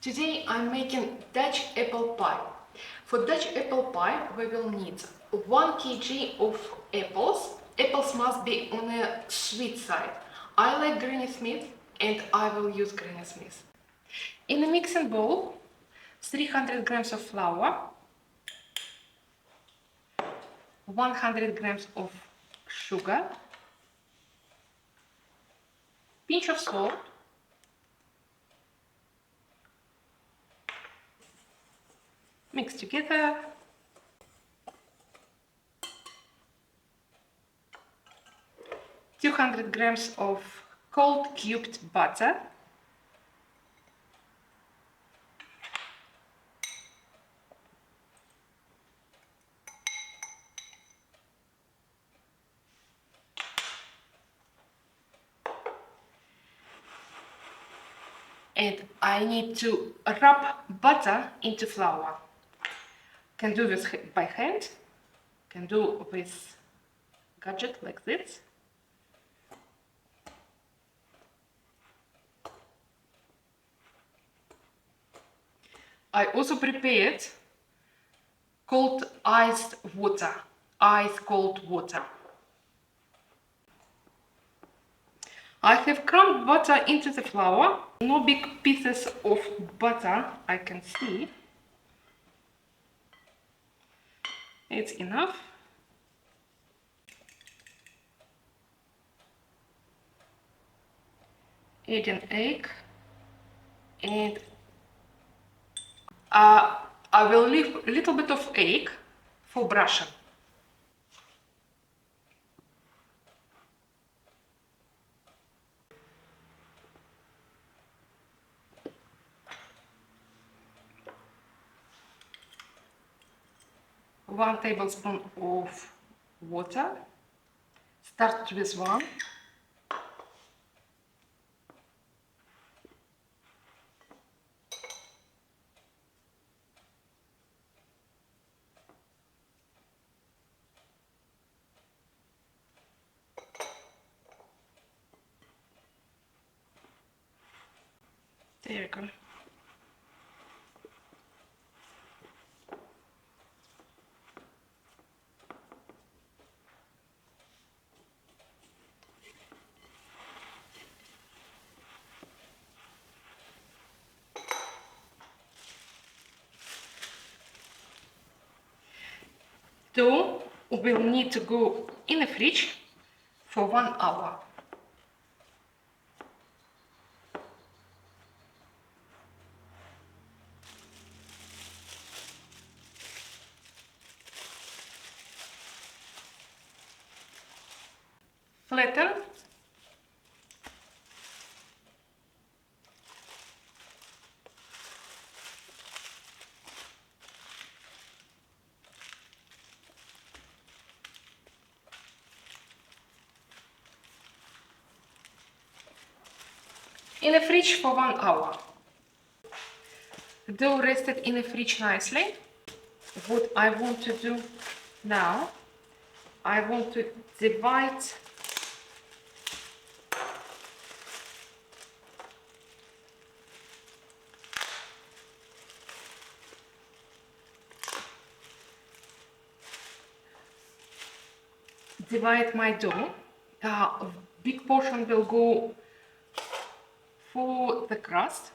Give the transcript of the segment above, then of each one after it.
Today I'm making Dutch apple pie. For Dutch apple pie we will need 1 kg of apples. Apples must be on a sweet side. I like Granny Smith and I will use Granny Smith. In a mixing bowl, 300 grams of flour, 100 grams of sugar, pinch of salt, mix together. ,200 grams of cold cubed butter, and I need to rub butter into flour. Can do this by hand, can do with gadget like this. I also prepared cold ice cold water. I have crumbed butter into the flour, no big pieces of butter I can see. It's enough. Add an egg and I will leave a little bit of egg for brushing. One tablespoon of water. Start with one. There you go. Dough will need to go in the fridge for 1 hour. Flatten. In the fridge for 1 hour. The dough rested in the fridge nicely. What I want to do now, I want to divide my dough. A big portion will go for the crust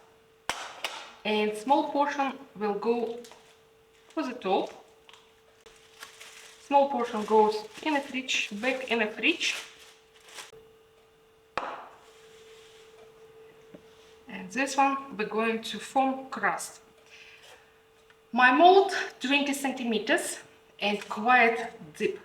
and small portion will go for the top. Small portion goes in the fridge, back in the fridge. And this one we're going to form crust. My mold 20 centimeters and quite deep.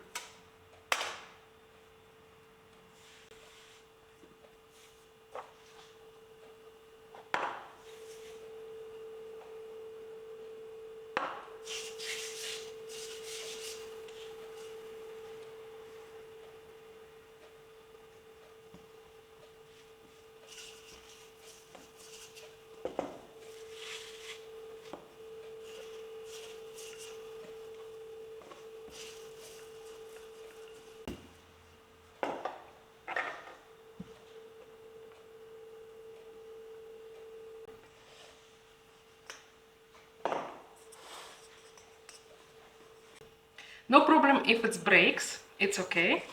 No problem if it breaks, it's okay.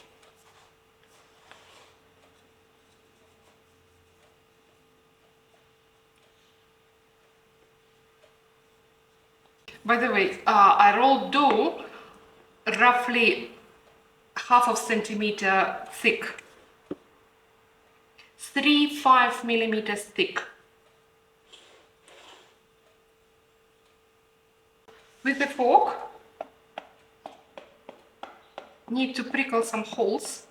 By the way, I rolled dough roughly half of centimeter thick, 3-5 millimeters thick. With the fork, need to prickle some holes,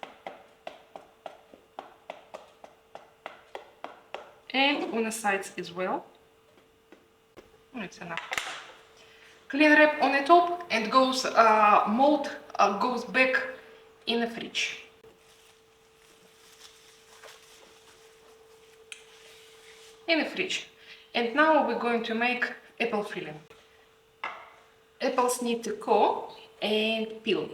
and on the sides as well. It's enough. Clean wrap on the top, and goes mold goes back in the fridge. In the fridge. And now we're going to make apple filling. Apples need to core and peel.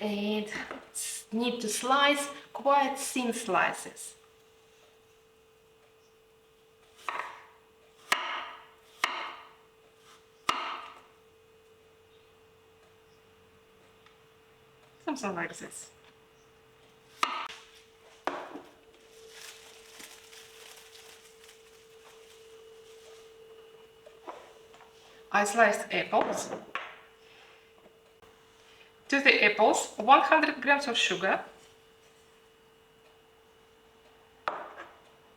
And need to slice quite thin slices. Something like this. I sliced apples. To the apples, 100 grams of sugar,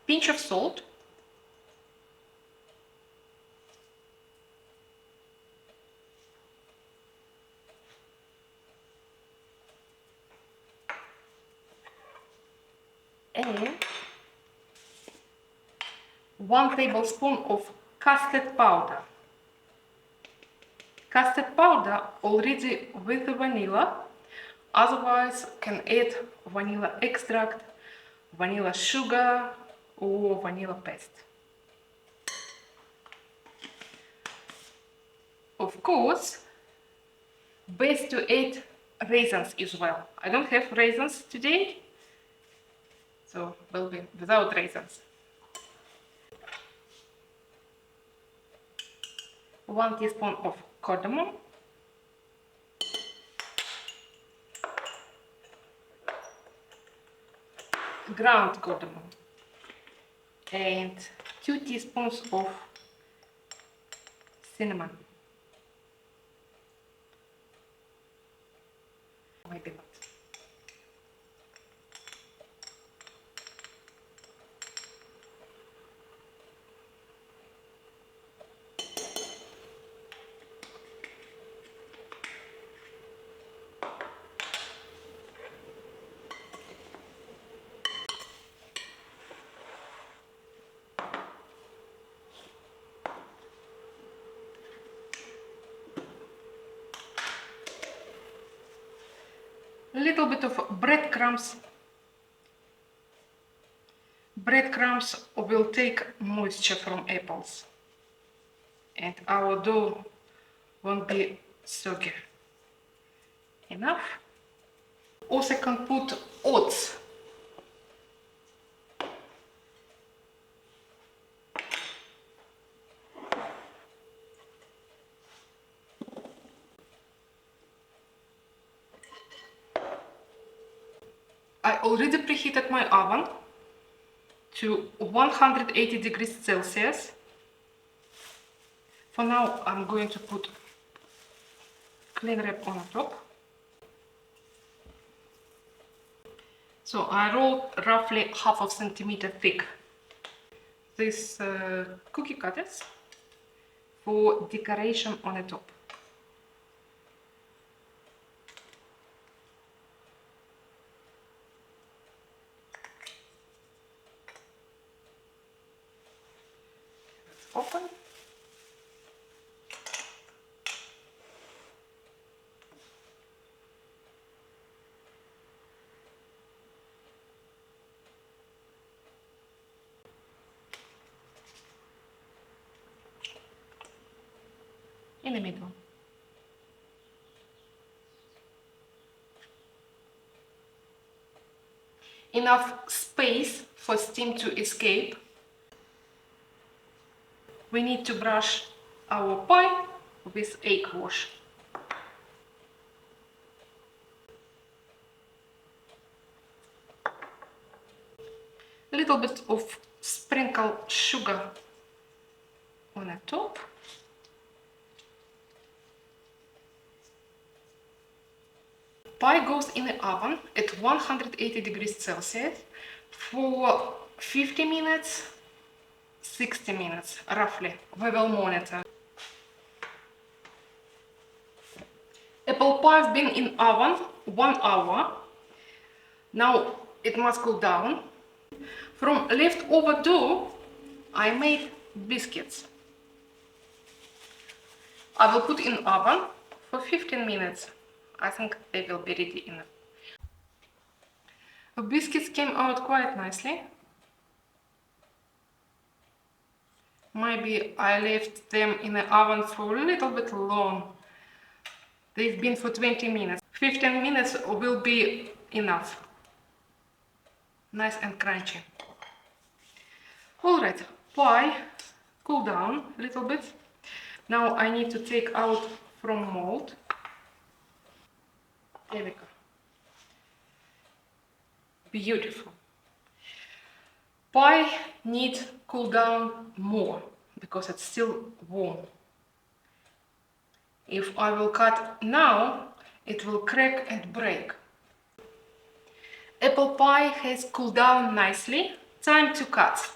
pinch of salt, and 1 tablespoon of custard powder. Custard powder already with the vanilla, otherwise can add vanilla extract, vanilla sugar or vanilla paste. Of course, best to add raisins as well. I don't have raisins today, so will be without raisins. 1 teaspoon of cardamom, ground cardamom, and 2 teaspoons of cinnamon. Maybe not. A little bit of breadcrumbs. Breadcrumbs will take moisture from apples, and our dough won't be soggy. Enough. Also can put oats. I already preheated my oven to 180 degrees Celsius. For now, I'm going to put cling wrap on top. So I rolled roughly half of centimeter thick these cookie cutters for decoration on the top. Open. in the middle. Enough space for steam to escape. We need to brush our pie with egg wash. A little bit of sprinkled sugar on the top. Pie goes in the oven at 180 degrees Celsius for 50 minutes, 60 minutes roughly. We will monitor. Apple pie has been in oven 1 hour. Now it must cool down. From leftover dough, I made biscuits. I will put in oven for 15 minutes. I think they will be ready enough. The biscuits came out quite nicely. Maybe I left them in the oven for a little bit long. They've been for 20 minutes. 15 minutes will be enough. Nice and crunchy. Alright, pie cool down a little bit. Now I need to take out from mold. There we go. Beautiful. Pie needs cool down more because it's still warm. If I will cut now, it will crack and break. Apple pie has cooled down nicely. Time to cut.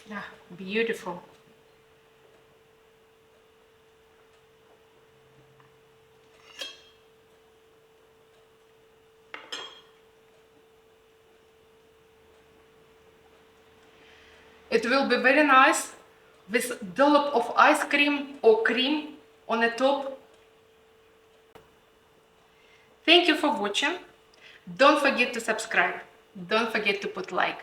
Yeah, beautiful. It will be very nice with dollop of ice cream or cream on the top. Thank you for watching. Don't forget to subscribe. Don't forget to put like.